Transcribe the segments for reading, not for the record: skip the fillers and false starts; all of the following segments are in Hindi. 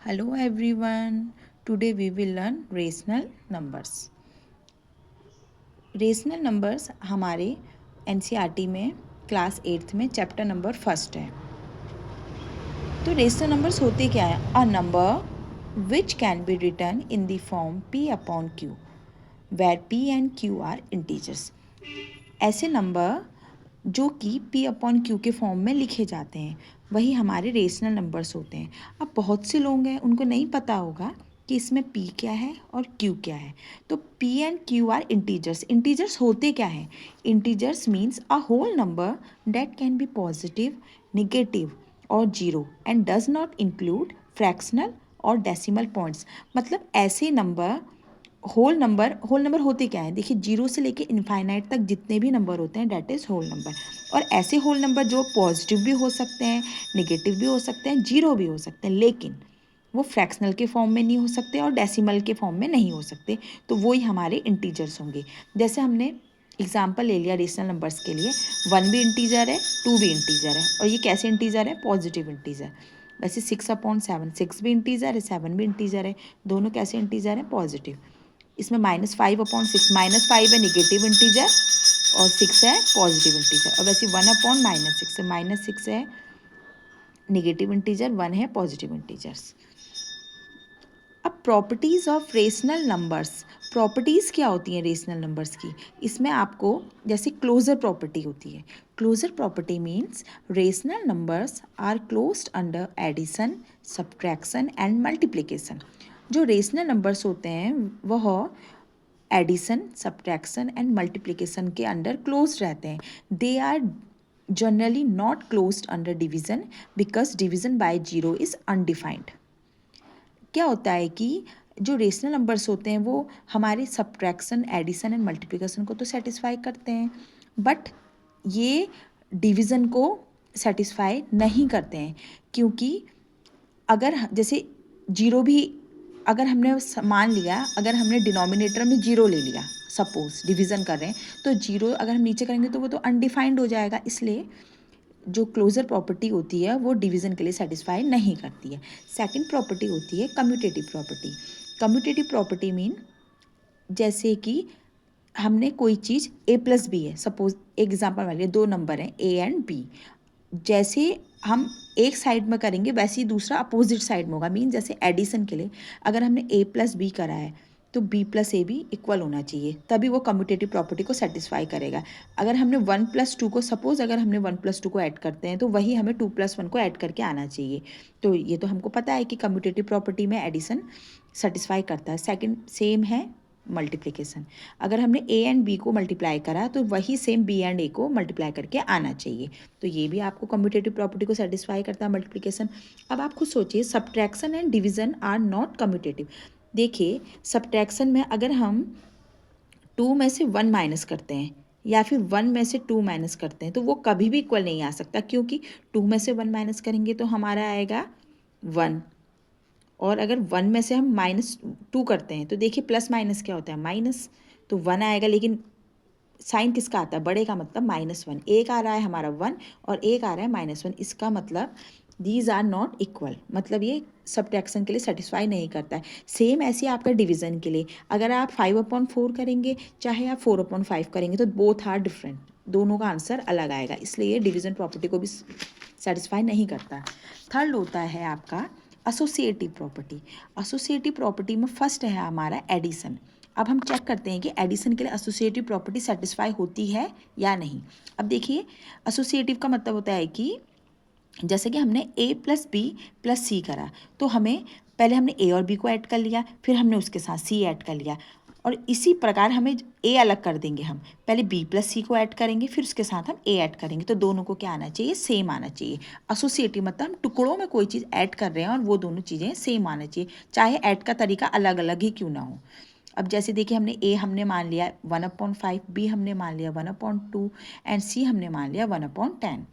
Hello everyone. Today we will learn rational numbers. Rational numbers हमारे एनसीईआरटी में क्लास 8th में चैप्टर नंबर फर्स्ट है। तो रेशनल नंबर्स होते क्या है? A number which can be return in the form p upon q where p and q are integers. ऐसे नंबर जो कि p अपॉन q के फॉर्म में लिखे जाते हैं वही हमारे रेशनल नंबर्स होते हैं। अब बहुत से लोग हैं उनको नहीं पता होगा कि इसमें p क्या है और q क्या है। तो p and q are integers. Integers होते क्या हैं? Integers means a whole number that can be positive, negative और zero and does not include fractional और डेसिमल पॉइंट्स। मतलब ऐसे नंबर होल नंबर होते क्या है? देखिए, जीरो से लेके इनफाइनाइट तक जितने भी नंबर होते हैं डेट इज़ होल नंबर। और ऐसे होल नंबर जो पॉजिटिव भी हो सकते हैं, नेगेटिव भी हो सकते हैं, जीरो भी हो सकते हैं, लेकिन वो फ्रैक्शनल के फॉर्म में नहीं हो सकते और डेसिमल के फॉर्म में नहीं हो सकते। तो वही हमारे इंटीजर्स होंगे। जैसे हमने एग्जाम्पल ले लिया रेशनल नंबर्स के लिए, 1 भी इंटीजर है, 2 भी इंटीजर है। और ये कैसे इंटीजर है? Positive integer. वैसे 6/7, 6 भी इंटीजर है, 7 भी इंटीजर है। दोनों कैसे इंटीजर हैं? पॉजिटिव। इसमें -5/6, -5 है निगेटिव इंटीजर और 6 है पॉजिटिव इंटीजर। और वैसे 1/-6 है, -6 है निगेटिव इंटीजर, 1 है पॉजिटिव इंटीजर्स। अब properties of rational numbers. Properties क्या होती हैं रेशनल नंबर्स की? इसमें आपको जैसे क्लोजर प्रॉपर्टी होती है। Closure property means rational numbers are closed under addition, subtraction and multiplication. जो रेशनल नंबर्स होते हैं वह एडिशन, सब्ट्रैक्शन एंड मल्टीप्लिकेशन के अंडर क्लोज रहते हैं। They are generally not closed under division because division by zero is undefined. क्या होता है कि जो रेशनल नंबर्स होते हैं वो हमारे सब्ट्रैक्शन, एडिशन एंड मल्टीप्लिकेशन को तो सेटिस्फाई करते हैं, बट ये डिवीज़न को सेटिस्फाई नहीं करते हैं। क्योंकि अगर जैसे जीरो भी अगर हमने मान लिया, अगर हमने डिनोमिनेटर में जीरो ले लिया, सपोज डिवीज़न कर रहे हैं, तो जीरो अगर हम नीचे करेंगे तो वो तो अनडिफाइंड हो जाएगा। इसलिए जो क्लोजर प्रॉपर्टी होती है वो डिवीज़न के लिए सेटिस्फाई नहीं करती है। सेकंड प्रॉपर्टी होती है commutative property. Commutative property mean जैसे कि हमने कोई चीज़ a+b है, सपोज एग्जाम्पल वाले दो नंबर हैं a एंड b। जैसे हम एक साइड में करेंगे वैसे ही दूसरा अपोजिट साइड में होगा। मीन जैसे एडिशन के लिए अगर हमने a+b करा है तो b+a भी इक्वल होना चाहिए, तभी वो कम्यूटेटिव प्रॉपर्टी को सेटिस्फाई करेगा। अगर हमने 1+2 को सपोज अगर हमने 1+2 को ऐड करते हैं तो वही हमें 2+1 को ऐड करके आना चाहिए। तो ये तो हमको पता है कि कम्यूटेटिव प्रॉपर्टी में एडिशन सेटिस्फाई करता है। सेकंड सेम है मल्टीप्लिकेशन। अगर हमने a एंड b को मल्टीप्लाई करा तो वही सेम b एंड a को मल्टीप्लाई करके आना चाहिए। तो ये भी आपको कम्यूटेटिव प्रॉपर्टी को सेटिस्फाई करता है, मल्टीप्लिकेशन। अब आप खुद सोचिए, subtraction and division are not commutative. देखिए, सब्ट्रैक्शन में अगर हम 2 में से 1 माइनस करते हैं या फिर 1 में से 2 माइनस करते हैं तो वो कभी भी इक्वल नहीं आ सकता, क्योंकि 2 में से 1 माइनस करेंगे तो हमारा आएगा 1। और अगर 1 में से हम -2 करते हैं तो देखिए प्लस माइनस क्या होता है? माइनस। तो 1 आएगा, लेकिन साइन किसका आता है? बड़े का, मतलब -1। एक आ रहा है हमारा 1 और एक आ रहा है -1। इसका मतलब दीज आर नॉट इक्वल, मतलब ये सब्ट्रैक्शन के लिए सेटिस्फाई नहीं करता है। सेम ऐसे आपका डिवीज़न के लिए अगर आप 5/4 करेंगे चाहे आप 4/5 करेंगे तो बोथ आर डिफरेंट, दोनों का आंसर अलग आएगा। इसलिए ये डिवीज़न प्रॉपर्टी को भी सेटिस्फाई नहीं करता। थर्ड होता है आपका एसोसिएटिव प्रॉपर्टी। एसोसिएटिव प्रॉपर्टी में फर्स्ट है हमारा एडिशन। अब हम चेक करते हैं कि एडिशन के लिए एसोसिएटिव प्रॉपर्टी सेटिस्फाई होती है या नहीं। अब देखिए, एसोसिएटिव का मतलब होता है कि जैसे कि हमने a+b+c करा तो हमें पहले हमने a और b को ऐड कर लिया, फिर हमने उसके साथ c ऐड कर लिया। और इसी प्रकार हमें a अलग कर देंगे, हम पहले b+c को ऐड करेंगे फिर उसके साथ हम a ऐड करेंगे, तो दोनों को क्या आना चाहिए? सेम आना चाहिए। एसोसिएटिव मतलब हम टुकड़ों में कोई चीज़ ऐड कर रहे हैं और वो दोनों चीज़ें सेम आना चाहिए, चाहे ऐड का तरीका अलग अलग ही क्यों ना हो। अब जैसे देखिए, हमने a हमने मान लिया 1/5, b हमने मान लिया 1/2 एंड c हमने मान लिया 1/10।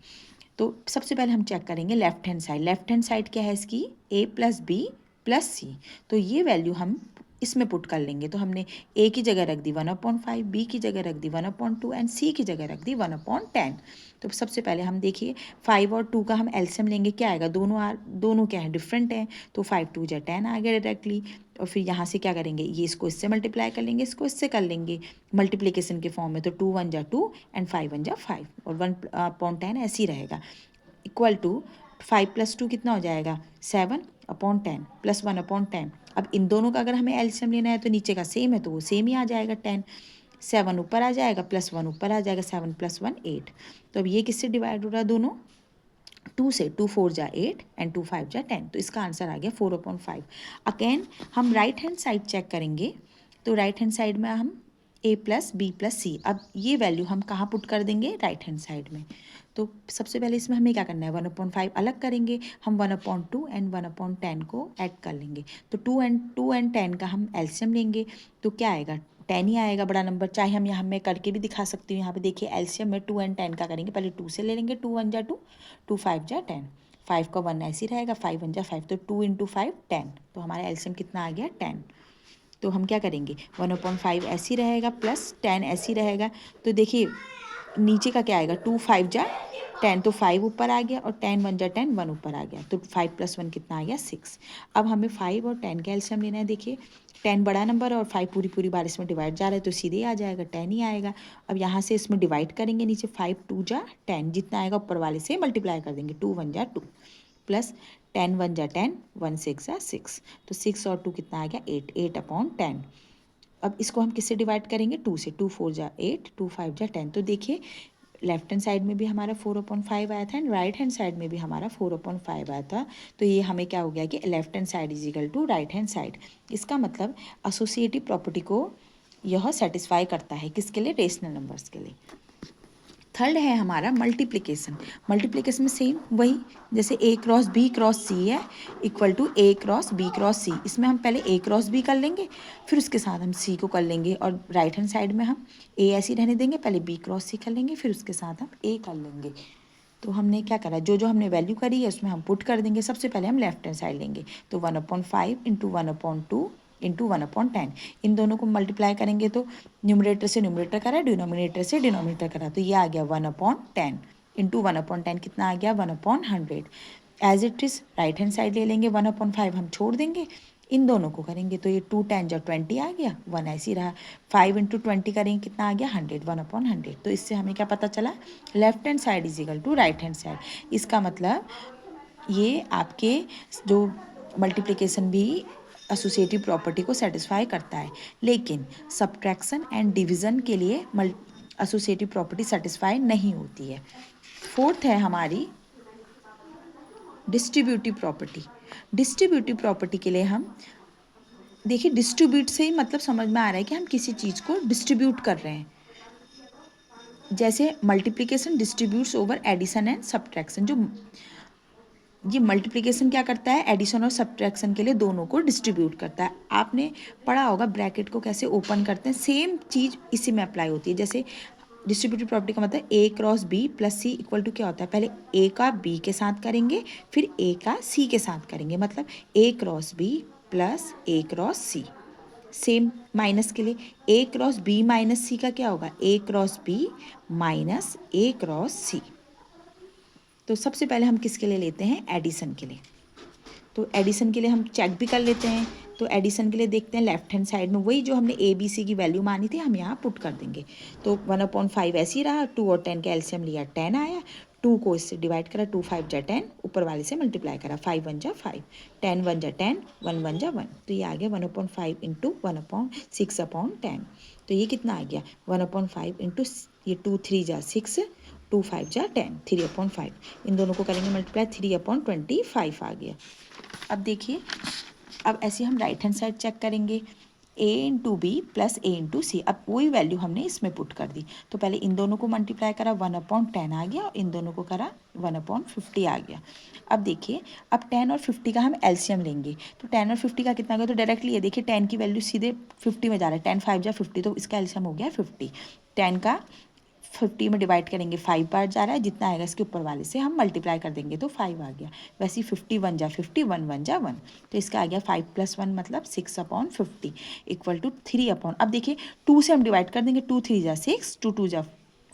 तो सबसे पहले हम चेक करेंगे left hand side. Left hand side क्या है इसकी? a+b+c। तो ये वैल्यू हम इसमें पुट कर लेंगे। तो हमने ए की जगह रख दी 1/5, बी की जगह रख दी 1/2 एंड सी की जगह रख दी 1/10। तो सबसे पहले हम देखिए 5 और 2 का हम एलसीएम लेंगे, क्या आएगा, दोनों क्या है, डिफरेंट है, तो 5 2 जा 10 आ गया डायरेक्टली। और फिर यहाँ से क्या करेंगे, ये इसको इससे मल्टीप्लाई कर लेंगे, इसको इससे कर लेंगे मल्टीप्लिकेशन के फॉर्म में। तो 2 1 जा 2 एंड 5 1 जा 5 और 1/10 ऐसे ही रहेगा, इक्वल टू 5 + 2 कितना हो जाएगा, 7/10 + 1/10। अब इन दोनों का अगर हमें एलसीएम लेना है तो नीचे का सेम है तो वो सेम ही आ जाएगा 10, 7 ऊपर आ जाएगा प्लस 1 ऊपर आ जाएगा, 7 + 1 8। तो अब ये किससे डिवाइड हो रहा है, दोनों 2 से, 2 4 जा 8 एंड 2 5 जा 10। तो इसका आंसर आ गया 4/5। अगेन हम राइट हैंड साइड चेक करेंगे, तो राइट हैंड साइड में हम a + b + c, अब ये वैल्यू हम कहाँ पुट कर देंगे, राइट हैंड साइड में। तो सबसे पहले इसमें हमें क्या करना है, 1/5 अलग करेंगे, हम 1/2 एंड 1/10 को ऐड कर लेंगे। तो 2 एंड 10 का हम एलसीएम लेंगे, तो क्या आएगा, 10 ही आएगा बड़ा नंबर। चाहे हम यहाँ में करके भी दिखा सकती हूँ, यहाँ पे देखिए एलसीएम में 2 एंड 10 का करेंगे, पहले 2 से ले लेंगे, 2 1 जा 2, 2 5 जा 10, 5 का 1 ऐसे ही रहेगा, 5 1 जा 5, तो 2 × 5 10। तो हमारा एलसीएम कितना आ गया, 10। तो हम क्या करेंगे, 1/5 ऐसे ही रहेगा प्लस 10 ऐसे ही रहेगा। तो देखिए नीचे का क्या आएगा, 2 5 जा 10, तो 5 ऊपर आ गया, और 10 1 जा 10, 1 ऊपर आ गया, तो 5 + 1 कितना आ गया, 6। अब हमें 5 और 10 का एलसीएम लेना है। देखिए 10 बड़ा नंबर है और 5 पूरी बार इसमें डिवाइड जा रहा है, तो सीधे आ जाएगा 10 ही आएगा। अब यहाँ से इसमें डिवाइड करेंगे, नीचे 5 2 जा 10, जितना आएगा ऊपर वाले से मल्टीप्लाई कर देंगे, 2 1 जा 2 प्लस 10 1 जा 10, 1 6 जा 6, तो 6 और 2 कितना आ गया, 8, 8/10। अब इसको हम किससे डिवाइड करेंगे, 2 से, 2 4 जा 8, 2 5 जा 10। तो देखिए लेफ्ट हैंड साइड में भी हमारा 4/5 आया था एंड राइट हैंड साइड में भी हमारा 4/5 आया था। तो ये हमें क्या हो गया कि left hand side is equal to right hand side. इसका मतलब एसोसिएटिव प्रॉपर्टी को यह सेटिस्फाई करता है, किसके लिए, रेशनल नंबर्स के लिए। थर्ड है हमारा मल्टीप्लिकेशन। मल्टीप्लिकेशन में सेम वही, जैसे a cross b cross c है equal to a cross b cross c। इसमें हम पहले a क्रॉस b कर लेंगे, फिर उसके साथ हम c को कर लेंगे, और राइट हैंड साइड में हम a ऐसे ही रहने देंगे, पहले b क्रॉस c कर लेंगे, फिर उसके साथ हम a कर लेंगे। तो हमने क्या करा, जो जो हमने वैल्यू करी है उसमें हम पुट कर देंगे। सबसे पहले हम लेफ्ट हैंड साइड लेंगे, तो 1/5 × 1/2 × 1/10, इन दोनों को मल्टीप्लाई करेंगे तो न्यूमरेटर से न्यूमरेटर करा, डिनोमिनेटर से डिनोमिनेटर करा, तो ये आ गया 1/10 × 1/10 कितना आ गया, 1/100। As it is right hand side ले लेंगे, 1/5 हम छोड़ देंगे, इन दोनों को करेंगे तो ये 2 10 जा 20 आ गया, 1 ऐसे ही रहा। 5 × 20 करेंगे कितना आ गया, 100, 1/100। तो इससे हमें क्या पता चला, left hand side is equal to right hand side. इसका मतलब ये आपके जो मल्टीप्लिकेशन भी एसोसिएटिव प्रॉपर्टी को सेटिस्फाई करता है, लेकिन सब्ट्रैक्शन एंड डिवीज़न के लिए एसोसिएटिव प्रॉपर्टी सेटिस्फाई नहीं होती है। फोर्थ है हमारी डिस्ट्रीब्यूटिव प्रॉपर्टी। डिस्ट्रीब्यूटिव प्रॉपर्टी के लिए हम देखिए, डिस्ट्रीब्यूट से ही मतलब समझ में आ रहा है कि हम किसी चीज़ को डिस्ट्रीब्यूट कर रहे हैं। जैसे multiplication distributes over addition and subtraction. जो ये मल्टीप्लिकेशन क्या करता है, एडिशन और सब्ट्रैक्शन के लिए दोनों को डिस्ट्रीब्यूट करता है। आपने पढ़ा होगा ब्रैकेट को कैसे ओपन करते हैं, सेम चीज़ इसी में अप्लाई होती है। जैसे डिस्ट्रीब्यूटिव प्रॉपर्टी का मतलब a cross b plus c equal to क्या होता है, पहले a का b के साथ करेंगे, फिर a का c के साथ करेंगे, मतलब a cross b plus a cross c। Same minus के लिए a cross b minus c का क्या होगा, a cross b minus a cross c। तो सबसे पहले हम किसके लिए लेते हैं, एडिशन के लिए। तो एडिशन के लिए हम चेक भी कर लेते हैं। तो एडिशन के लिए देखते हैं लेफ्ट हैंड साइड में वही जो हमने ए बी सी की वैल्यू मानी थी हम यहाँ पुट कर देंगे। तो 1/5 ऐसे ही रहा, 2 और 10 का एलसीएम लिया, 10 आया, 2 को इससे डिवाइड करा, 2 5 जा 10, ऊपर वाले से मल्टीप्लाई करा, 5 1 जा 5, 10 1 जा 10, 1 1 जा 1, तो ये आ गया 1/5 × 1/6/10। तो ये कितना आ गया, 1/5 × ये 2 3 जा 6, 2 5 जा 10, 3/5, इन दोनों को करेंगे मल्टीप्लाई, 3/25 आ गया। अब देखिए, अब ऐसे हम राइट हैंड साइड चेक करेंगे, a × b plus a × c। अब वही वैल्यू हमने इसमें पुट कर दी, तो पहले इन दोनों को मल्टीप्लाई करा, 1/10 आ गया, और इन दोनों को करा 1/50 आ गया। अब देखिए, अब 10 और 50 का हम एलसीएम लेंगे, तो 10 और 50 का कितना आ गया, तो डायरेक्टली ये देखिए 10 की वैल्यू सीधे 50 में जा रहा है, 10 5 जा 50, तो इसका एलसीएम हो गया 50। 10 का 50 में डिवाइड करेंगे 5 बार जा रहा है, जितना आएगा इसके ऊपर वाले से हम मल्टीप्लाई कर देंगे तो 5 आ गया। वैसे ही 50 1 जा 50, 1 1 जा 1, तो इसका आ गया 5 + 1 मतलब 6/50 इक्वल टू 3 अब देखिए 2 से हम डिवाइड कर देंगे, 2 3 जा 6, 2 2 जा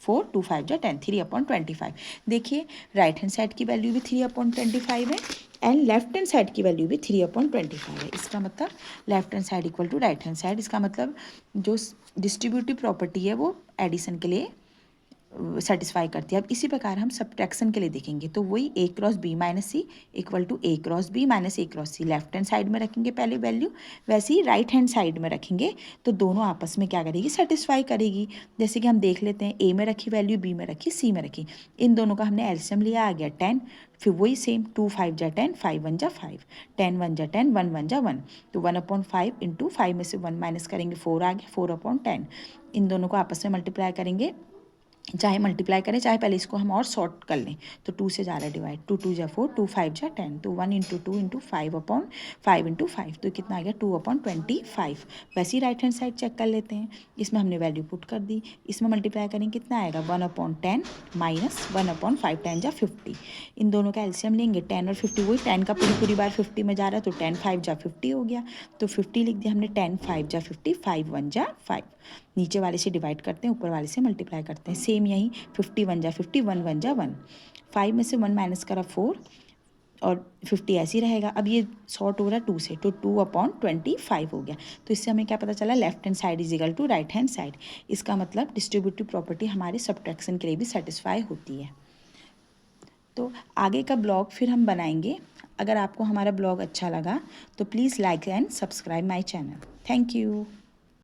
4, 2 5 जा 10, 3/25। देखिए राइट हैंड साइड की वैल्यू भी 3/25 है एंड लेफ्ट हैंड साइड की वैल्यू भी 3/25 है। इसका मतलब left hand side equal to right hand side. इसका मतलब जो डिस्ट्रीब्यूटिव प्रॉपर्टी है वो एडिशन के लिए सेटिस्फाई करती है। अब इसी प्रकार हम सब्ट्रैक्शन के लिए देखेंगे, तो वही a cross b minus c equal to a cross b minus a cross c. Left hand side में रखेंगे पहले वैल्यू, वैसे ही राइट हैंड साइड में रखेंगे तो दोनों आपस में क्या करेगी, सेटिस्फाई करेगी। जैसे कि हम देख लेते हैं, a में रखी वैल्यू, b में रखी, c में रखी, इन दोनों का हमने एलसीएम लिया, आ गया 10। फिर वही सेम 2 5 जा 10, 5 1 जा 5, 10 1 जा 10, 1 1 जा 1, तो 1/5 इंटू 5 में से 1 माइनस करेंगे 4 आ गया, 4/10। इन दोनों को आपस में मल्टीप्लाई करेंगे, चाहे मल्टीप्लाई करें चाहे पहले इसको हम और शॉर्ट कर लें, तो 2 से जा रहा है डिवाइड, 2 2 जा 4, 2 5 जा 10, तो 1 इंटू 2 इंटू 5/5 इंटू 5, तो कितना आ गया 2/25। वैसे ही राइट हैंड साइड चेक कर लेते हैं, इसमें हमने वैल्यू पुट कर दी, इसमें मल्टीप्लाई करेंगे कितना आएगा 1/10 माइनस 1/5, 10 जा 50। इन दोनों का एलसीएम लेंगे, 10 और 50, वही 10 का पूरी बार 50 में जा रहा है, तो 10 5 जा 50 हो गया, तो 50 लिख दिया हमने, 10 5 जा 50, 5 1 जा 5। नीचे वाले से डिवाइड करते हैं, ऊपर वाले से मल्टीप्लाई करते हैं। सेम यही 50 1 जा 50, 1 1 जा 1, 5 में से 1 माइनस करा 4 और 50 ऐसे ही रहेगा। अब ये शॉर्ट हो रहा है 2 से, तो 2/25 हो गया। तो इससे हमें क्या पता चला, left hand side is equal to right hand side. इसका मतलब डिस्ट्रीब्यूटिव प्रॉपर्टी हमारे सब्ट्रैक्शन के लिए भी सेटिस्फाई होती है। तो आगे का ब्लॉग फिर हम बनाएंगे। अगर आपको हमारा ब्लॉग अच्छा लगा तो please like and subscribe my channel. Thank you.